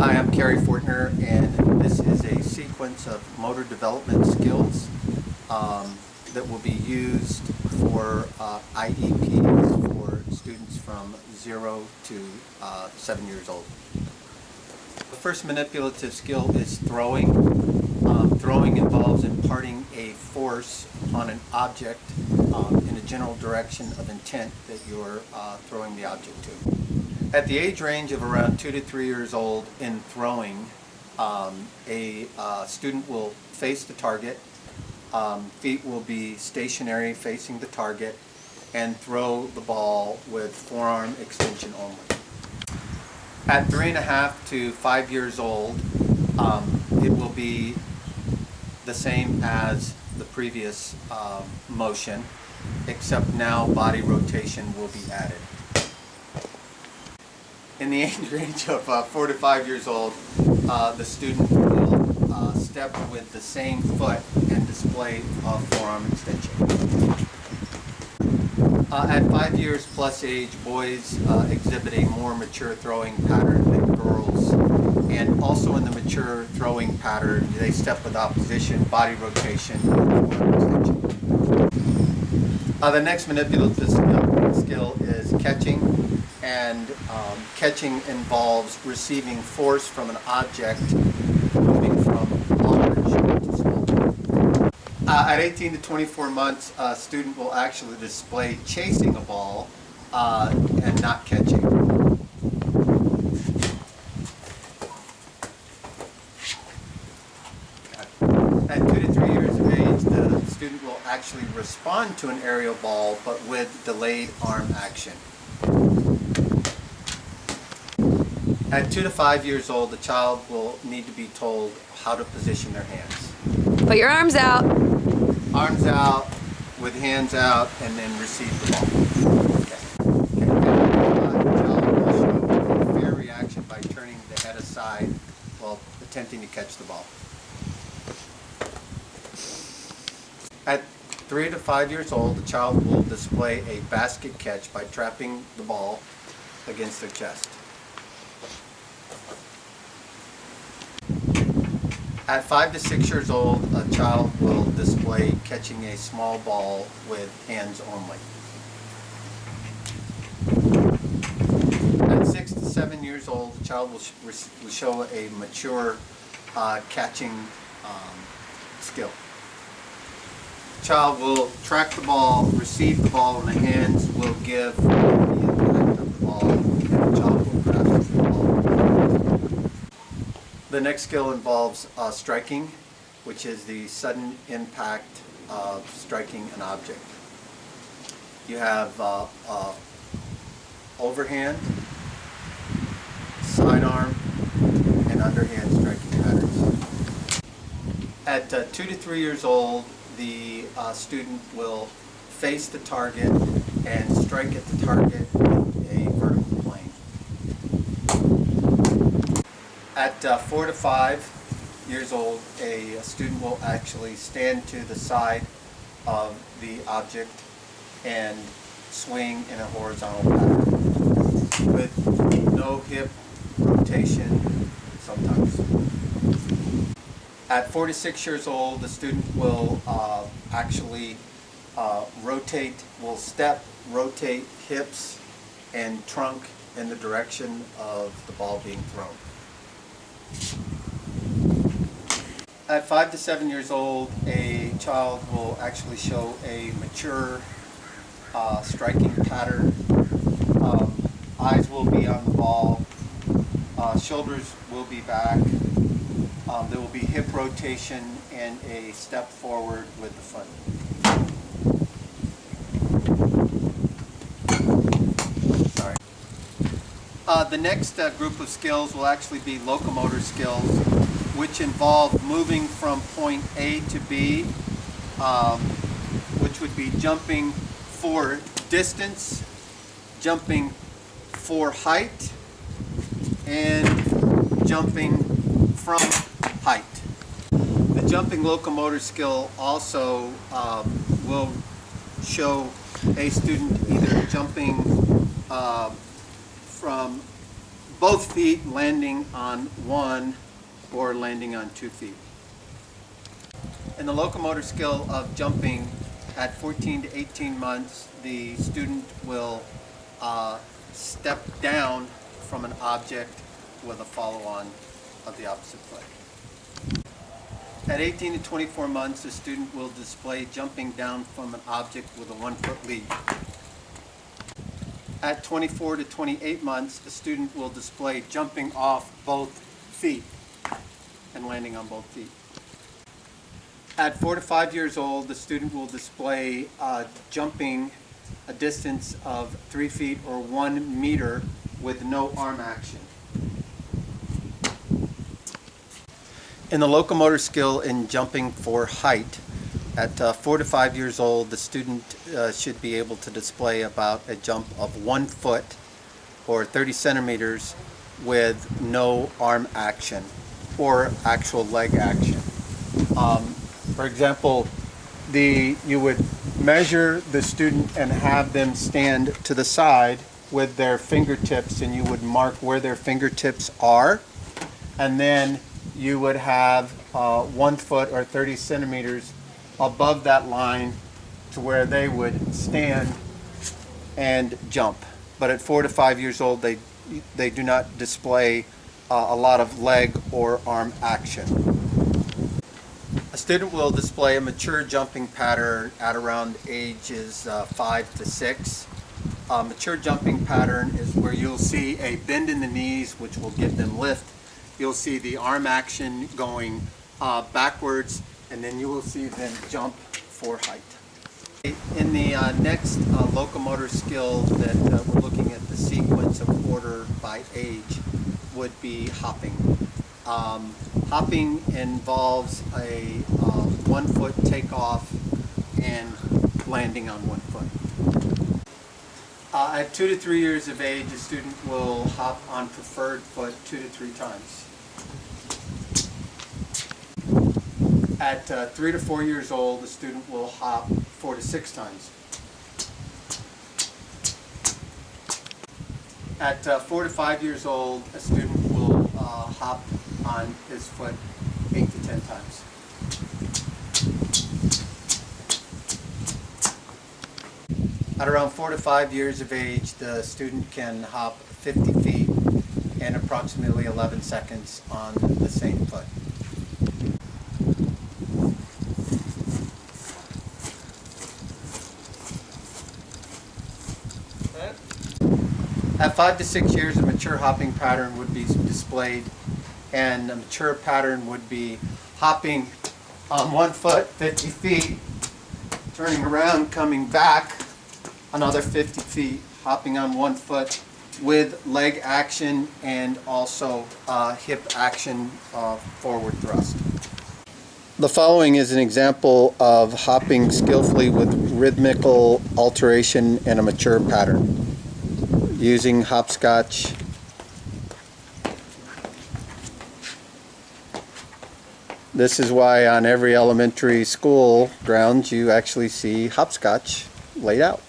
Hi, I'm Kerry Fortner, and this is a sequence of motor development skills that will be used for IEPs for students from 0 to 7 years old. The first manipulative skill is throwing. Throwing involves imparting a force on an object in a general direction of intent that you're throwing the object to. At the age range of around 2 to 3 years old in throwing, a student will face the target, feet will be stationary facing the target, and throw the ball with forearm extension only. At 3.5 to 5 years old, it will be the same as the previous motion, except now body rotation will be added. In the age range of 4 to 5 years old, the student will step with the same foot and display a forearm extension. At 5 years plus age, boys exhibit a more mature throwing pattern than girls. And also in the mature throwing pattern, they step with opposition, body rotation, and forearm extension. The next manipulative skill is catching. And catching involves receiving force from an object moving from large to small. At 18 to 24 months, a student will actually display chasing a ball and not catching. At 2 to 3 years of age, the student will actually respond to an aerial ball, but with delayed arm action. At 2 to 5 years old, the child will need to be told how to position their hands. Put your arms out. Arms out, with hands out, and then receive the ball. Okay. The child will show a fair reaction by turning the head aside while attempting to catch the ball. At 3 to 5 years old, the child will display a basket catch by trapping the ball against their chest. At 5 to 6 years old, a child will display catching a small ball with hands only. At 6 to 7 years old, the child will show a mature catching skill. The child will track the ball, receive the ball, and the hands will give the impact of the ball, and the child will grasp the ball. The next skill involves striking, which is the sudden impact of striking an object. You have overhand, sidearm, and underhand striking patterns. At 2 to 3 years old, the student will face the target and strike at the target with a vertical plane. At 4 to 5 years old, a student will actually stand to the side of the object and swing in a horizontal pattern with no hip rotation sometimes. At 4 to 6 years old, the student will actually will step, rotate hips and trunk in the direction of the ball being thrown. At 5 to 7 years old, a child will actually show a mature striking pattern. Eyes will be on the ball, shoulders will be back, there will be hip rotation and a step forward with the foot. Sorry. The next group of skills will actually be locomotor skills, which involve moving from point A to B, which would be jumping for distance, jumping for height, and jumping from height. The jumping locomotor skill also will show a student either jumping from both feet landing on one or landing on 2 feet. In the locomotor skill of jumping at 14 to 18 months, the student will step down from an object with a follow-on of the opposite foot. At 18 to 24 months, the student will display jumping down from an object with a 1-foot leap. At 24 to 28 months, the student will display jumping off both feet and landing on both feet. At 4 to 5 years old, the student will display jumping a distance of 3 feet or 1 meter with no arm action. In the locomotor skill in jumping for height, at 4 to 5 years old, the student should be able to display about a jump of 1 foot or 30 centimeters with no arm action or actual leg action. For example, you would measure the student and have them stand to the side with their fingertips, and you would mark where their fingertips are, and then you would have 1 foot or 30 centimeters above that line to where they would stand and jump. But at 4 to 5 years old, they do not display a lot of leg or arm action. A student will display a mature jumping pattern at around ages 5 to 6. A mature jumping pattern is where you'll see a bend in the knees, which will give them lift. You'll see the arm action going backwards, and then you will see them jump for height. In the next locomotor skill that we're looking at, the sequence of order by age would be hopping. Hopping involves a 1-foot takeoff and landing on 1 foot. At 2 to 3 years of age, a student will hop on preferred foot 2 to 3 times. At 3 to 4 years old, the student will hop 4 to 6 times. At 4 to 5 years old, a student will hop on his foot 8 to 10 times. At around 4 to 5 years of age, the student can hop 50 feet in approximately 11 seconds on the same foot. At 5 to 6 years, a mature hopping pattern would be displayed, and a mature pattern would be hopping on 1 foot 50 feet, turning around, coming back another 50 feet, hopping on 1 foot with leg action and also hip action, forward thrust. The following is an example of hopping skillfully with rhythmical alteration in a mature pattern. Using hopscotch, this is why on every elementary school grounds you actually see hopscotch laid out.